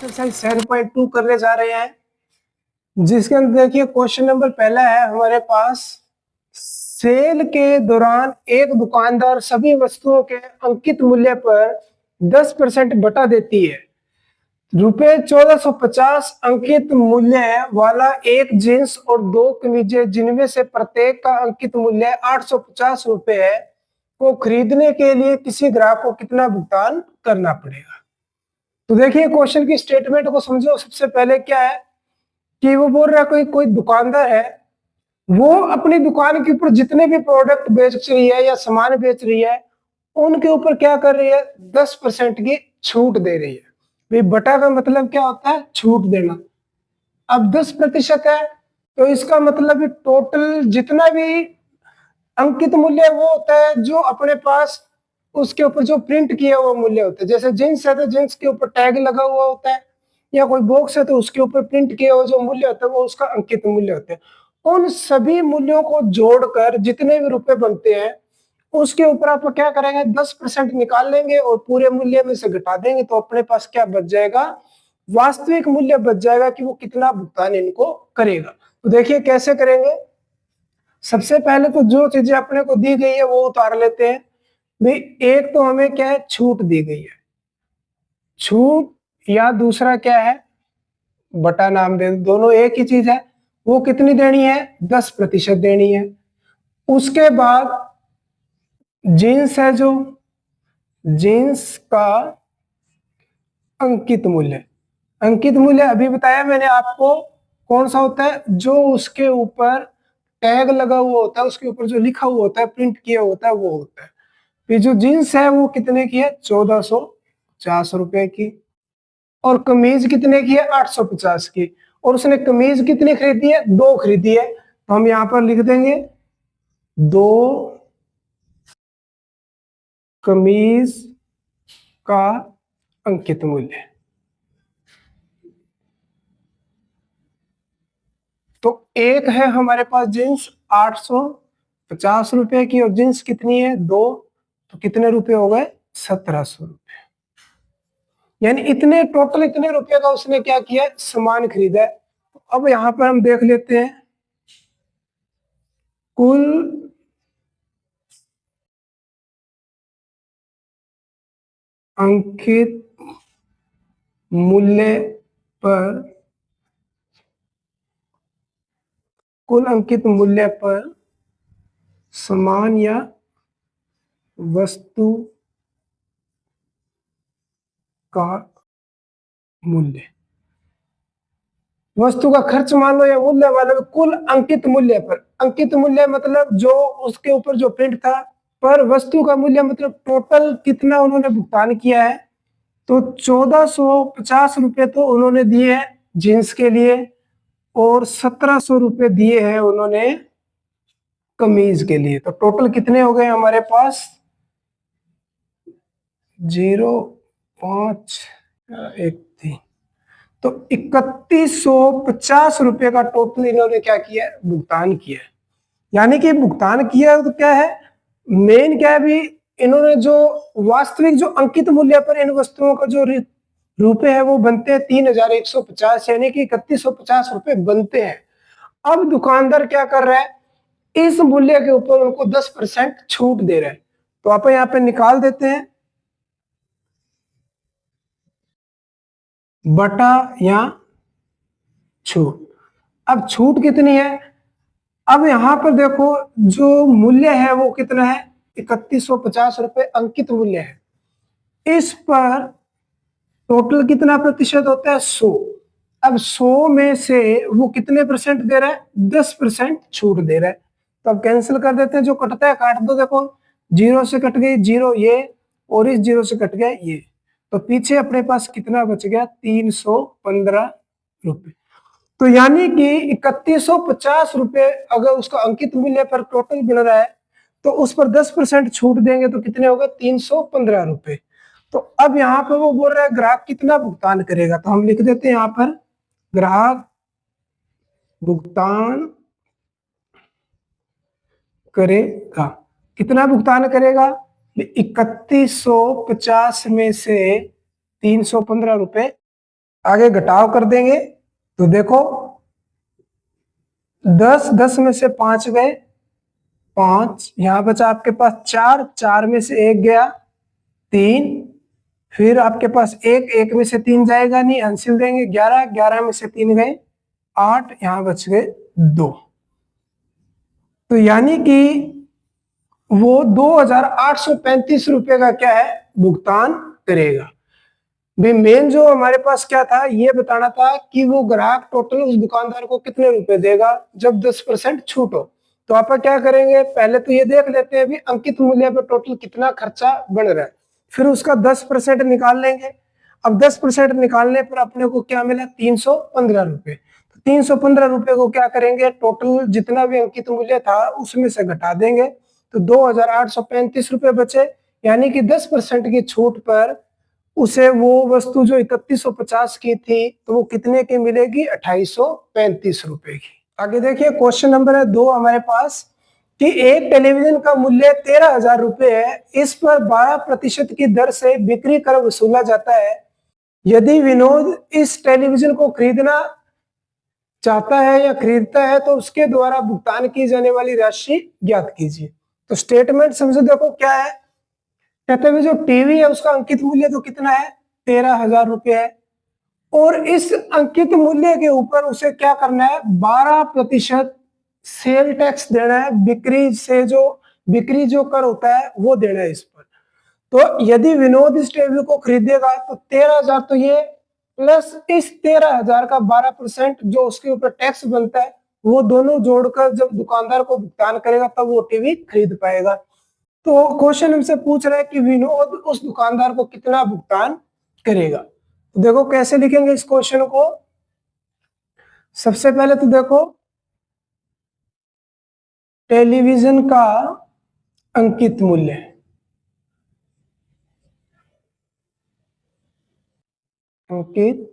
Exercise 7.2 करने जा रहे हैं, जिसके अंदर देखिए क्वेश्चन नंबर पहला है हमारे पास। सेल के दौरान एक दुकानदार सभी वस्तुओं के अंकित मूल्य पर 10% बटा देती है। रुपए 1450 अंकित मूल्य वाला एक जींस और 2 कमीजें, जिनमें से प्रत्येक का अंकित मूल्य 850 रुपए है, को खरीदने के लिए किसी ग्राहक को कितना भुगतान करना पड़ेगा। तो देखिए क्वेश्चन की स्टेटमेंट को समझो। सबसे पहले क्या है कि वो बोल रहा है कोई दुकानदार है, वो अपनी दुकान के ऊपर जितने भी प्रोडक्ट बेच रही है या सामान बेच रही है, उनके ऊपर क्या कर रही है, 10% की छूट दे रही है। भाई बटा का मतलब क्या होता है, छूट देना। अब 10% है तो इसका मतलब टोटल जितना भी अंकित मूल्य वो होता है जो अपने पास उसके ऊपर जो प्रिंट किया हुआ मूल्य होता है। जैसे जींस है तो जींस के ऊपर टैग लगा हुआ होता है, या कोई बॉक्स है तो उसके ऊपर प्रिंट किया हुआ जो मूल्य होता है वो उसका अंकित मूल्य होता है। उन सभी मूल्यों को जोड़कर जितने भी रुपए बनते हैं उसके ऊपर आप क्या करेंगे, 10% निकाल लेंगे और पूरे मूल्य में से घटा देंगे, तो अपने पास क्या बच जाएगा, वास्तविक मूल्य बच जाएगा कि वो कितना भुगतान इनको करेगा। तो देखिए कैसे करेंगे। सबसे पहले तो जो चीजें अपने को दी गई है वो उतार लेते हैं। भाई एक तो हमें क्या है, छूट दी गई है, छूट, या दूसरा क्या है, बटा नाम दे, दोनों एक ही चीज है। वो कितनी देनी है, 10% देनी है। उसके बाद जींस है, जो जींस का अंकित मूल्य, अंकित मूल्य अभी बताया मैंने आपको कौन सा होता है, जो उसके ऊपर टैग लगा हुआ होता है, उसके ऊपर जो लिखा हुआ होता है, प्रिंट किया होता है, वो होता है। ये जो जींस है वो कितने की है, 1450 रुपए की। और कमीज कितने की है, 850 की। और उसने कमीज कितनी खरीदी है, 2 खरीदी है, तो हम यहां पर लिख देंगे 2 कमीज का अंकित मूल्य। तो एक है हमारे पास जींस 850 रुपए की, और जींस कितनी है, 2, तो कितने रुपए हो गए, 1700 रुपए। यानी इतने टोटल इतने रुपए का उसने क्या किया, सामान खरीदा है। अब यहां पर हम देख लेते हैं कुल अंकित मूल्य पर, कुल अंकित मूल्य पर सामान या वस्तु का मूल्य, वस्तु का खर्च मान लो या मूल्य मान लो, कुल अंकित मूल्य पर, अंकित मूल्य मतलब जो उसके ऊपर जो प्रिंट था, पर वस्तु का मूल्य मतलब टोटल कितना उन्होंने भुगतान किया है। तो 1450 रुपए तो उन्होंने दिए हैं जींस के लिए, और 1700 रुपए दिए हैं उन्होंने कमीज के लिए। तो टोटल कितने हो गए हमारे पास, 0.513, तो 3150 रुपए का टोटल इन्होंने क्या किया है, भुगतान किया है। यानी कि भुगतान किया तो क्या है, मेन क्या है भी, इन्होंने जो वास्तविक जो अंकित मूल्य पर इन वस्तुओं का जो रुपए है वो बनते हैं 3150, यानी कि 3150 रुपए बनते हैं। अब दुकानदार क्या कर रहा है, इस मूल्य के ऊपर उनको 10% छूट दे रहा है। तो आप यहाँ पे निकाल देते हैं बटा या छूट। अब छूट कितनी है, अब यहां पर देखो जो मूल्य है वो कितना है, 3150 रुपए अंकित मूल्य है। इस पर टोटल कितना प्रतिशत होता है, 100। अब 100 में से वो कितने परसेंट दे रहा है, 10% छूट दे रहा है। तो अब कैंसिल कर देते हैं, जो कटता है काट दो। देखो 0 से कट गई 0 ये, और इस 0 से कट गया ये, तो पीछे अपने पास कितना बच गया, 315 रुपए। तो यानी कि 3150 रुपए अगर उसका अंकित मूल्य पर टोटल बन रहा है, तो उस पर 10% छूट देंगे तो कितने होगा, 315 रुपए। तो अब यहाँ पर वो बोल रहा है ग्राहक कितना भुगतान करेगा, तो हम लिख देते हैं यहाँ पर ग्राहक भुगतान करेगा। कितना भुगतान करेगा, 3150 में से 315 रुपए आगे घटाव कर देंगे तो देखो 10 में से 5 गए, 5 यहां बचा आपके पास 4, 4 में से 1 गया 3, फिर आपके पास 1 में से 3 जाएगा नहीं, अंशिल देंगे 11, 11 में से 3 गए 8, यहां बच गए 2। तो यानी कि वो 2,835 रुपए का क्या है भुगतान करेगा। भाई मेन जो हमारे पास क्या था, ये बताना था कि वो ग्राहक टोटल उस दुकानदार को कितने रुपए देगा जब 10% छूट हो। तो आप क्या करेंगे, पहले तो ये देख लेते हैं भी अंकित मूल्य पे टोटल कितना खर्चा बन रहा है, फिर उसका 10% निकाल लेंगे। अब 10% निकालने पर अपने को क्या मिला, 315 रुपए। तो 315 रुपए को क्या करेंगे, टोटल जितना भी अंकित मूल्य था उसमें से घटा देंगे, तो 2,835 रुपए बचे। यानी कि 10% की छूट पर उसे वो वस्तु जो 3150 की थी तो वो कितने की मिलेगी, 2835 रुपए की। आगे देखिए क्वेश्चन नंबर है 2 हमारे पास कि एक टेलीविजन का मूल्य 13,000 रुपए है, इस पर 12% की दर से बिक्री कर वसूला जाता है। यदि विनोद इस टेलीविजन को खरीदना चाहता है या खरीदता है तो उसके द्वारा भुगतान की जाने वाली राशि ज्ञात कीजिए। तो स्टेटमेंट समझो, देखो क्या है, कहते हैं जो टीवी है उसका अंकित मूल्य तो कितना है, 13,000 रुपये है, और इस अंकित मूल्य के ऊपर उसे क्या करना है, 12% सेल टैक्स देना है, बिक्री से जो बिक्री जो कर होता है वो देना है इस पर। तो यदि विनोद इस टीवी को खरीदेगा तो 13,000 तो ये, प्लस इस 13,000 का 12% जो उसके ऊपर टैक्स बनता है, वो दोनों जोड़कर जब दुकानदार को भुगतान करेगा तब वो टीवी खरीद पाएगा। तो क्वेश्चन हमसे पूछ रहा है कि विनोद उस दुकानदार को कितना भुगतान करेगा। तो देखो कैसे लिखेंगे इस क्वेश्चन को। सबसे पहले तो देखो टेलीविजन का अंकित मूल्य, अंकित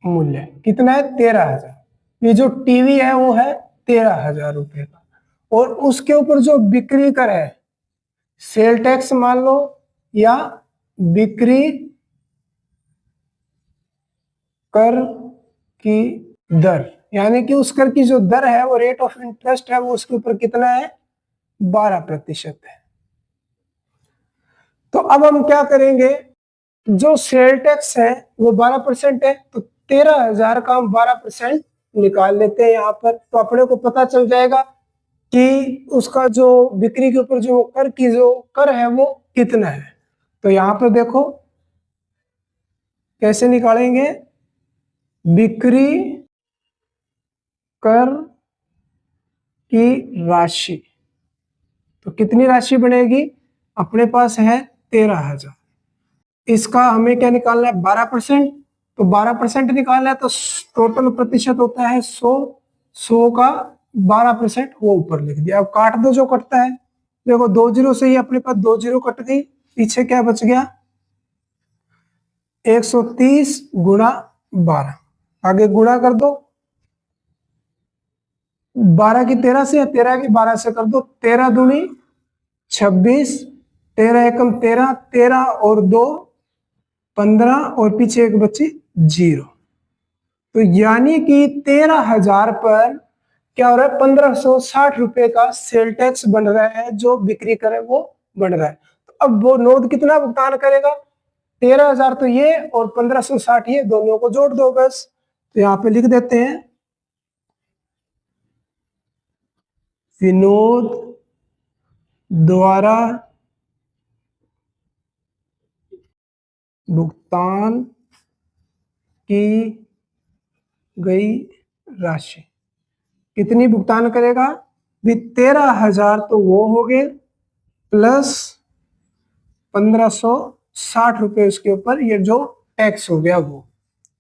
मूल्य कितना है, 13,000। ये जो टीवी है वो है 13,000 रुपए का, और उसके ऊपर जो बिक्री कर है, सेल टैक्स मान लो या बिक्री कर की दर, यानी कि उस कर की जो दर है वो रेट ऑफ इंटरेस्ट है, वो उसके ऊपर कितना है, 12% है। तो अब हम क्या करेंगे, जो सेल टैक्स है वो 12% है, तो 13,000 का हम 12% निकाल लेते हैं यहाँ पर, तो अपने को पता चल जाएगा कि उसका जो बिक्री के ऊपर जो कर की जो कर है वो कितना है। तो यहाँ पर देखो कैसे निकालेंगे, बिक्री कर की राशि, तो कितनी राशि बनेगी, अपने पास है 13,000, इसका हमें क्या निकालना है, 12%। तो 12% निकालना है तो टोटल प्रतिशत होता है 100, 100 का 12% वो ऊपर लिख दिया। अब काट दो जो कटता है, देखो 2 जीरो से ही अपने पास 2 जीरो कट गई, पीछे क्या बच गया, 130 गुणा 12, आगे गुणा कर दो, 12 की 13 से, 13 की 12 से कर दो, 13 दूनी 26, 13 एकम 13, 13 और 2 15, और पीछे एक बची 0। तो यानी कि 13,000 पर क्या हो रहा है, 1,560 रुपए का सेल टैक्स बन रहा है, जो बिक्री करे वो बन रहा है। तो अब वो नोट कितना भुगतान करेगा, 13,000 तो ये और 1,560 ये, दोनों को जोड़ दो बस। तो यहाँ पे लिख देते हैं विनोद द्वारा भुगतान की गई राशि, कितनी भुगतान करेगा भी, 13,000 तो वो हो गए, प्लस 1,560 रुपए उसके ऊपर ये जो टैक्स हो गया वो,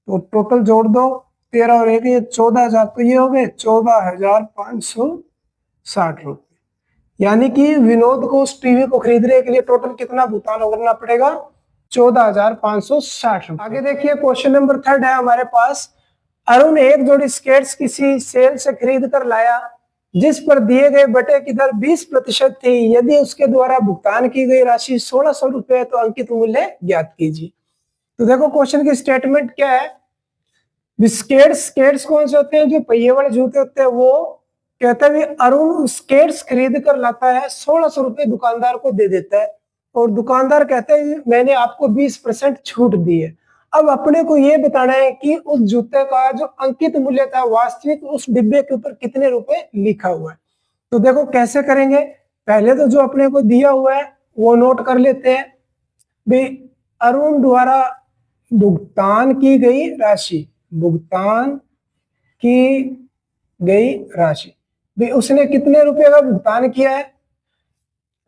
तो टोटल जोड़ दो, 13 और 1 ये 14,000, तो ये हो गए 14,560 रुपए। यानी कि विनोद को उस टीवी को खरीदने के लिए टोटल कितना भुगतान करना पड़ेगा, 14,560 रुपए। आगे देखिए क्वेश्चन नंबर 3 है हमारे पास, अरुण एक जोड़ी स्केट्स किसी सेल से खरीद कर लाया जिस पर दिए गए बटे की दर 20% थी, यदि उसके द्वारा भुगतान की गई राशि 1,600 रुपए तो अंकित मूल्य ज्ञात कीजिए। तो देखो क्वेश्चन की स्टेटमेंट क्या है, स्केट्स स्केट्स कौन से होते हैं, जो पहिए वाले जूते होते हैं वो। कहता है अरुण स्केट्स खरीद कर लाता है, 1600 रुपये दुकानदार को दे देता है, और दुकानदार कहता है मैंने आपको 20% छूट दी है। अब अपने को ये बताना है कि उस जूते का जो अंकित मूल्य था वास्तविक उस डिब्बे के ऊपर कितने रुपए लिखा हुआ है। तो देखो कैसे करेंगे, पहले तो जो अपने को दिया हुआ है वो नोट कर लेते हैं भाई। अरुण द्वारा भुगतान की गई राशि, भुगतान की गई राशि भाई, उसने कितने रुपए का भुगतान किया है,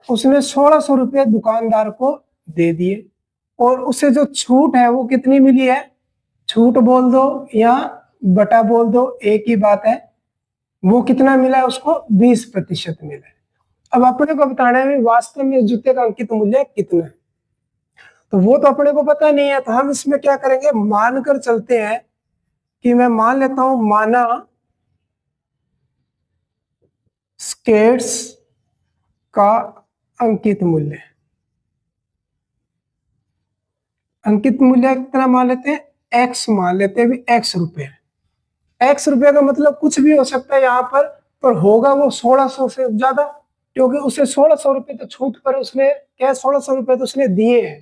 उसने 1600 रुपये दुकानदार को दे दिए, और उसे जो छूट है वो कितनी मिली है, छूट बोल दो या बटा बोल दो, एक ही बात है, वो कितना मिला है उसको, 20% मिला है। अब अपने को बताना है वास्तव में इस जूते का अंकित मूल्य कितना है, तो वो तो अपने को पता नहीं है, तो हम इसमें क्या करेंगे, मानकर चलते हैं कि मैं मान लेता हूं, माना स्केट्स का अंकित मूल्य, अंकित मूल्य कितना मान लेते हैं, एक्स मान लेते हैं, एक्स रुपए। एक्स रुपए का मतलब कुछ भी हो सकता है यहाँ पर होगा वो 1600 से ज्यादा, क्योंकि उसे 1600 रुपये तो छूट पर उसने क्या, 1600 रुपये तो उसने दिए हैं,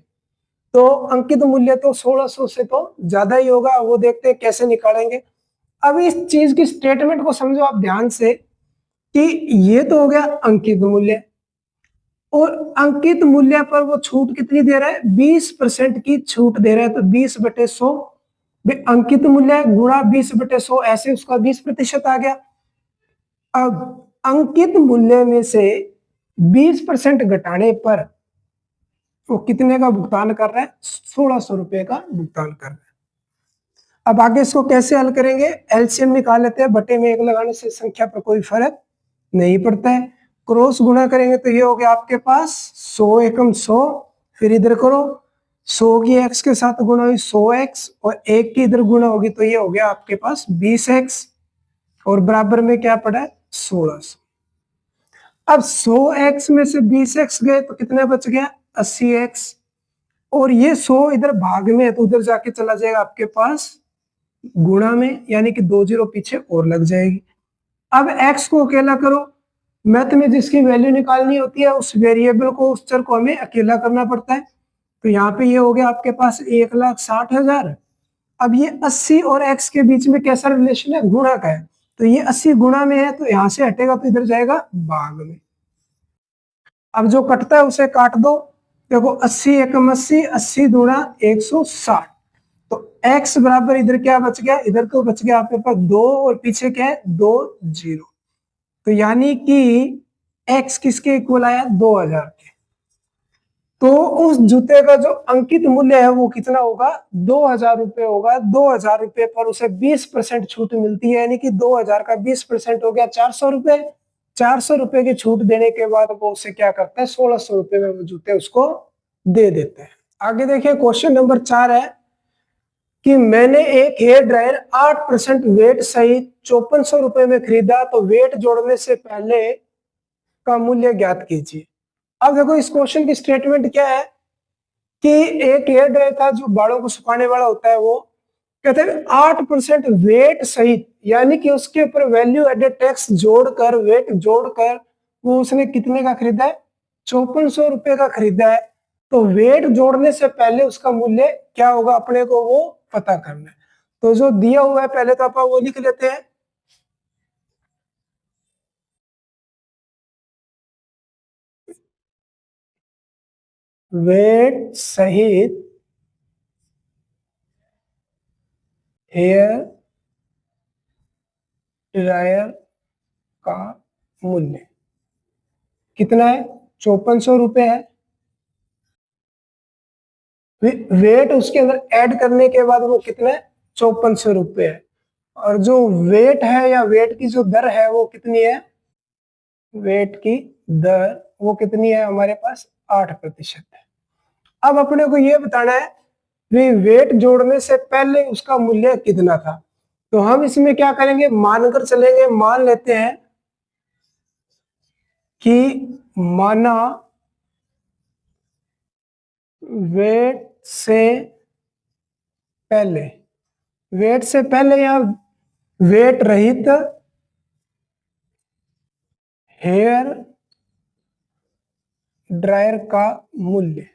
तो अंकित मूल्य तो 1600 से तो ज्यादा ही होगा। वो देखते हैं कैसे निकालेंगे। अब इस चीज की स्टेटमेंट को समझो आप ध्यान से कि ये तो हो गया अंकित मूल्य, और अंकित मूल्य पर वो छूट कितनी दे रहा है, 20% की छूट दे रहा है, तो 20/100 अंकित मूल्य गुणा 20/100, ऐसे उसका 20% आ गया। अब अंकित मूल्य में से 20% घटाने पर वो कितने का भुगतान कर रहा है, 1600 रुपये का भुगतान कर रहा है। अब आगे इसको कैसे हल करेंगे, एलसीएम निकाल लेते हैं, बटे में 1 लगाने से संख्या पर कोई फर्क नहीं पड़ता है। क्रॉस गुणा करेंगे तो ये हो गया आपके पास 100 एकम 100, फिर इधर करो 100 की एक्स के साथ गुणा हुई 100x, और 1 की इधर गुणा होगी तो ये हो गया आपके पास 20x, और बराबर में क्या पड़ा है, 1600। अब 100x में से 20x गए तो कितना बच गया, 80x, और ये 100 इधर भाग में है तो उधर जाके चला जाएगा आपके पास गुणा में, यानी कि 2 जीरो पीछे और लग जाएगी। अब x को अकेला करो, मैथ में जिसकी वैल्यू निकालनी होती है उस वेरिएबल को, उस चर को हमें अकेला करना पड़ता है। तो यहाँ पे ये हो गया आपके पास 1,60,000। अब ये 80 और x के बीच में कैसा रिलेशन है, गुणा का है, तो ये 80 गुणा में है तो यहाँ से हटेगा तो इधर जाएगा भाग में। अब जो कटता है उसे काट दो, देखो 80 एकम 80, 80 दूना 160, तो x बराबर इधर क्या बच गया, इधर तो बच गया आपके पास 2, और पीछे क्या है 2 जीरो, तो यानी कि x किसके इक्वल आया, 2000 के। तो उस जूते का जो अंकित मूल्य है वो कितना होगा, 2000 रुपये होगा। 2000 रुपये पर उसे 20% छूट मिलती है, यानी कि 2000 का 20% हो गया 400 रुपये। 400 रुपये की छूट देने के बाद वो उसे क्या करता है, 1600 रुपये में वो जूते उसको दे देते हैं। आगे देखिए क्वेश्चन नंबर 4 है कि मैंने एक हेयर ड्रायर 8% वेट सहित 5400 रुपये में खरीदा, तो वेट जोड़ने से पहले का मूल्य ज्ञात कीजिए। अब देखो इस क्वेश्चन की स्टेटमेंट क्या है कि एक हेयर ड्रायर था जो बालों को सुखाने वाला होता है, वो कहते हैं 8% वेट सहित, यानी कि उसके ऊपर वैल्यू एडेड टैक्स जोड़कर, वेट जोड़कर वो उसने कितने का खरीदा है, 5400 रुपये का खरीदा है। तो वेट जोड़ने से पहले उसका मूल्य क्या होगा अपने को वो पता करना है। तो जो दिया हुआ है पहले तो अपन वो लिख लेते हैं, वेट सहित हेयर ड्रायर का मूल्य कितना है, 5400 रुपये है। वेट उसके अंदर ऐड करने के बाद वो कितना है, 5400 रुपये है। और जो वेट है या वेट की जो दर है वो कितनी है, वेट की दर वो कितनी है हमारे पास, 8% है। अब अपने को ये बताना है वेट जोड़ने से पहले उसका मूल्य कितना था। तो हम इसमें क्या करेंगे, मानकर चलेंगे, मान लेते हैं कि माना वेट से पहले, वेट से पहले या वेट रहित हेयर ड्रायर का मूल्य,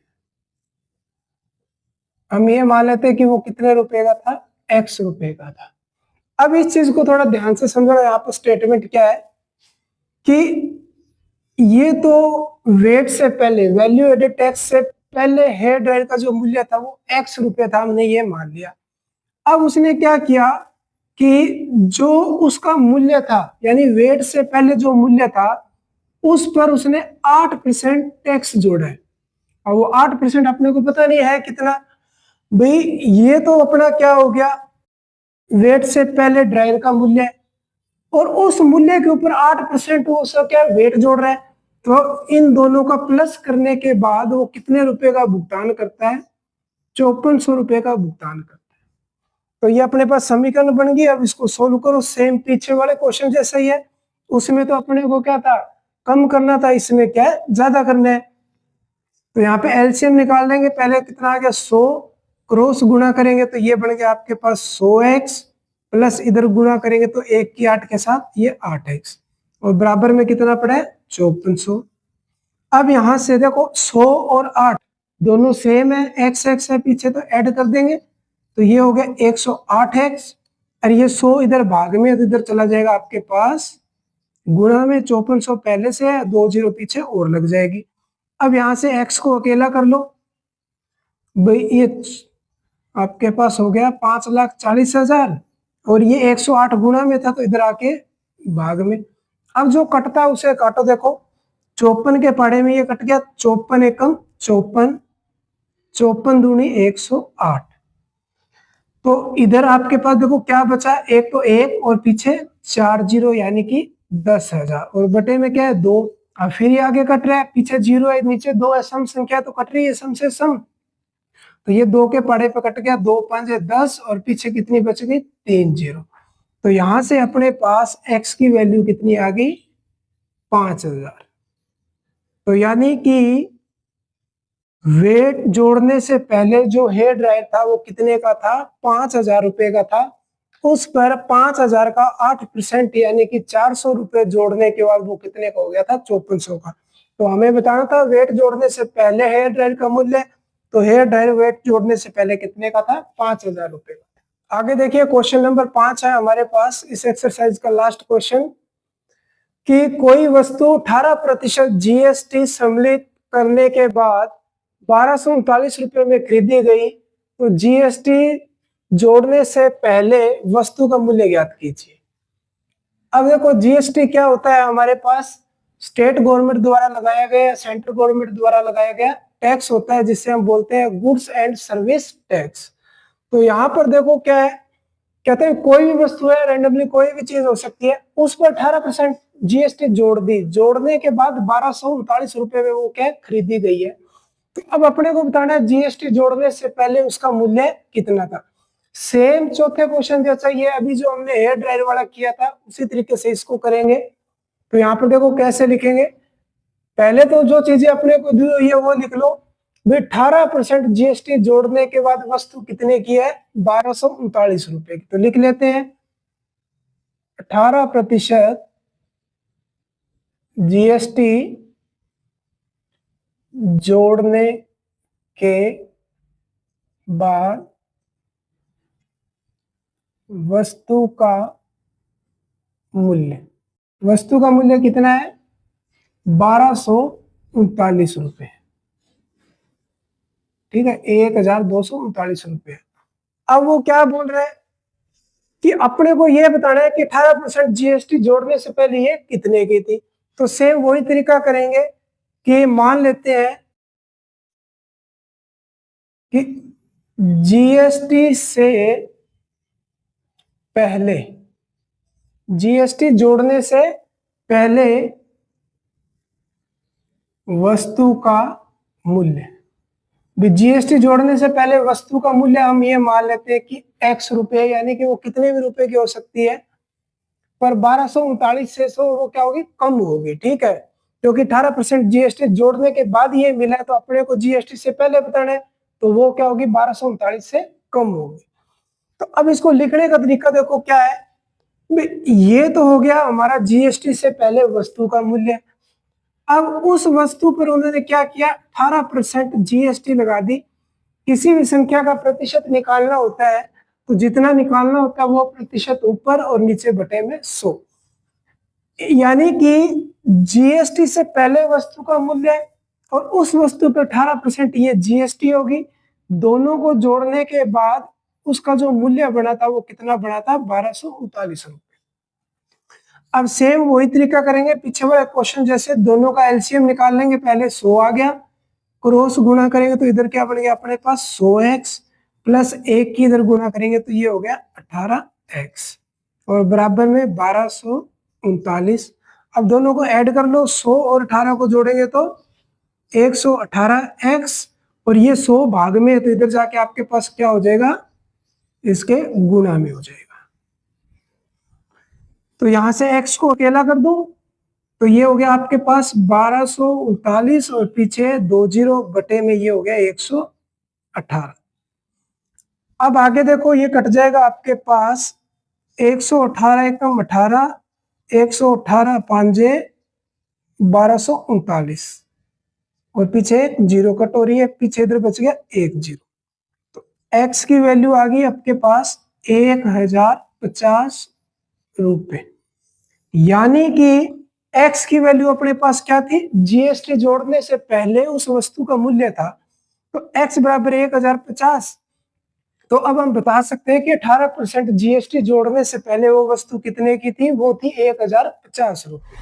हम ये मान लेते हैं कि वो कितने रुपए का था, एक्स रुपए का था। अब इस चीज को थोड़ा ध्यान से समझना, यहाँ पर स्टेटमेंट क्या है कि ये तो वेट से पहले, वैल्यू एडेड टैक्स से पहले हेयर ड्रायर का जो मूल्य था वो एक्स रुपए था, हमने ये मान लिया। अब उसने क्या किया कि जो उसका मूल्य था, यानी वेट से पहले जो मूल्य था उस पर उसने 8% टैक्स जोड़ा है। और वो 8% अपने को पता नहीं है कितना, भाई ये तो अपना क्या हो गया, वेट से पहले ड्रायर का मूल्य है, और उस मूल्य के ऊपर 8% वो उसका क्या वेट जोड़ रहा है। तो इन दोनों का प्लस करने के बाद वो कितने रुपए का भुगतान करता है, 5400 रुपए का भुगतान करता है। तो ये अपने पास समीकरण बन गई। अब इसको सोल्व करो, सेम पीछे वाले क्वेश्चन जैसा ही है। उसमें तो अपने को क्या था, कम करना था, इसमें क्या है, ज्यादा करना है। तो यहाँ पे एलसीएम निकाल लेंगे। पहले कितना आ गया, 100, क्रॉस गुणा करेंगे तो ये बन गया आपके पास 100x, प्लस इधर गुणा करेंगे तो 1 की 8 के साथ ये 8x, और बराबर में कितना पड़ा है, 5400। अब यहां से देखो 100 और 8 दोनों सेम है, x x है पीछे, तो ऐड कर देंगे तो ये हो गया 108x, और ये 100 इधर भाग में, तो इधर चला जाएगा आपके पास गुणा में, 5400 पहले से है, 2 जीरो पीछे और लग जाएगी। अब यहां से x को अकेला कर लो भाई, ये आपके पास हो गया 5,40,000, और ये 108 गुणा में था तो इधर आके भाग में। अब जो कटता है उसे काटो, देखो 54 के पढ़े में ये कट गया, 54 एकम 54, 54 दूनी 108। तो इधर आपके पास देखो क्या बचा, एक तो एक और पीछे 4 जीरो, यानी कि 10,000, और बटे में क्या है 2। अब फिर ये आगे कट रहा है, पीछे जीरो है, नीचे 2 है, सम संख्या तो कट रही है, सम से सम, तो ये 2 के पढ़े पे कट गया, 2 5 10, और पीछे कितनी बच गई, 3 जीरो। तो यहां से अपने पास x की वैल्यू कितनी आ गई, 5,000। तो यानी कि वेट जोड़ने से पहले जो हेयर ड्रायर था वो कितने का था, 5,000 रुपए का था। उस पर 5,000 का 8% यानी कि 400 रुपए जोड़ने के बाद वो कितने का हो गया था, 5400 का। तो हमें बताना था वेट जोड़ने से पहले हेयर ड्रायर का मूल्य, तो हेयर ड्रायर वेट जोड़ने से पहले कितने का था, 5,000 रुपए का। आगे देखिए क्वेश्चन नंबर 5 है हमारे पास इस एक्सरसाइज का लास्ट क्वेश्चन, कि कोई वस्तु 18% जीएसटी सम्मिलित करने के बाद 1239 रुपए में खरीदी गई, तो जीएसटी जोड़ने से पहले वस्तु का मूल्य ज्ञात कीजिए। अब देखो जीएसटी क्या होता है, हमारे पास स्टेट गवर्नमेंट द्वारा लगाया गया, सेंट्रल गवर्नमेंट द्वारा लगाया गया टैक्स होता है, जिसे हम बोलते हैं गुड्स एंड सर्विस टैक्स। तो यहाँ पर देखो क्या है, कहते हैं कोई भी वस्तु है, रैंडमली कोई भी चीज हो सकती है, उस पर 18% जीएसटी जोड़ दी, जोड़ने के बाद 1239 रुपए में वो क्या खरीदी गई है। तो अब अपने को बताना है जीएसटी जोड़ने से पहले उसका मूल्य कितना था। सेम चौथे क्वेश्चन जैसा ये अभी जो हमने हेयर ड्रायर वाला किया था उसी तरीके से इसको करेंगे। तो यहाँ पर देखो कैसे लिखेंगे, पहले तो जो चीजें अपने को दी हुई है वो लिख लो भाई, 18% जीएसटी जोड़ने के बाद वस्तु कितने की है, 1239 रुपए की। तो लिख लेते हैं 18% जीएसटी जोड़ने के बाद वस्तु का मूल्य, वस्तु का मूल्य कितना है, 1239 रुपए, ठीक है, 1,239 रुपए। अब वो क्या बोल रहे हैं कि अपने को ये बताना है कि 18% जीएसटी जोड़ने से पहले ये कितने की थी। तो सेम वही तरीका करेंगे कि मान लेते हैं कि जीएसटी से पहले, जीएसटी जोड़ने से पहले वस्तु का मूल्य, जीएसटी जोड़ने से पहले वस्तु का मूल्य हम ये मान लेते हैं कि x रुपए, यानी कि वो कितने भी रुपए की हो सकती है, पर 1239 से वो क्या होगी, कम होगी, ठीक है, क्योंकि 18% जीएसटी जोड़ने के बाद ये मिला है, तो अपने को जीएसटी से पहले बताना है, तो वो क्या होगी, 1239 से कम होगी। तो अब इसको लिखने का तरीका देखो क्या है, ये तो हो गया हमारा जीएसटी से पहले वस्तु का मूल्य। अब उस वस्तु पर उन्होंने क्या किया, 18% जीएसटी लगा दी। किसी भी संख्या का प्रतिशत निकालना होता है तो जितना निकालना होता है वो प्रतिशत ऊपर और नीचे बटे में 100, यानी कि जीएसटी से पहले वस्तु का मूल्य और उस वस्तु पर 18% ये जीएसटी होगी। दोनों को जोड़ने के बाद उसका जो मूल्य बना था वो कितना बना था, 1239 रुपए। अब सेम वही तरीका करेंगे पीछे वाले क्वेश्चन जैसे, दोनों का एलसीएम निकाल लेंगे। पहले 100 आ गया, क्रॉस गुणा करेंगे तो इधर क्या बन गया अपने पास 100x प्लस 1 की इधर गुणा करेंगे तो ये हो गया 18x और बराबर में 1239। अब दोनों को ऐड कर लो, 100 और 18 को जोड़ेंगे तो 118x और ये 100 भाग में है तो इधर जाके आपके पास क्या हो जाएगा, इसके गुणा में हो जाएगा। तो यहां से x को अकेला कर दो तो ये हो गया आपके पास 1239 और पीछे 20 बटे में ये हो गया 118। अब आगे देखो ये कट जाएगा आपके पास 118 एकम 18, 118 पांजे 1239 और पीछे एक जीरो कट हो रही है, पीछे इधर बच गया 1 जीरो। तो x की वैल्यू आ गई आपके पास 1050 रुपए, यानी कि x की वैल्यू अपने पास क्या थी, जीएसटी जोड़ने से पहले उस वस्तु का मूल्य था तो x बराबर 1050। तो अब हम बता सकते हैं कि 18% जीएसटी जोड़ने से पहले वो वस्तु कितने की थी, वो थी 1050 रुपए।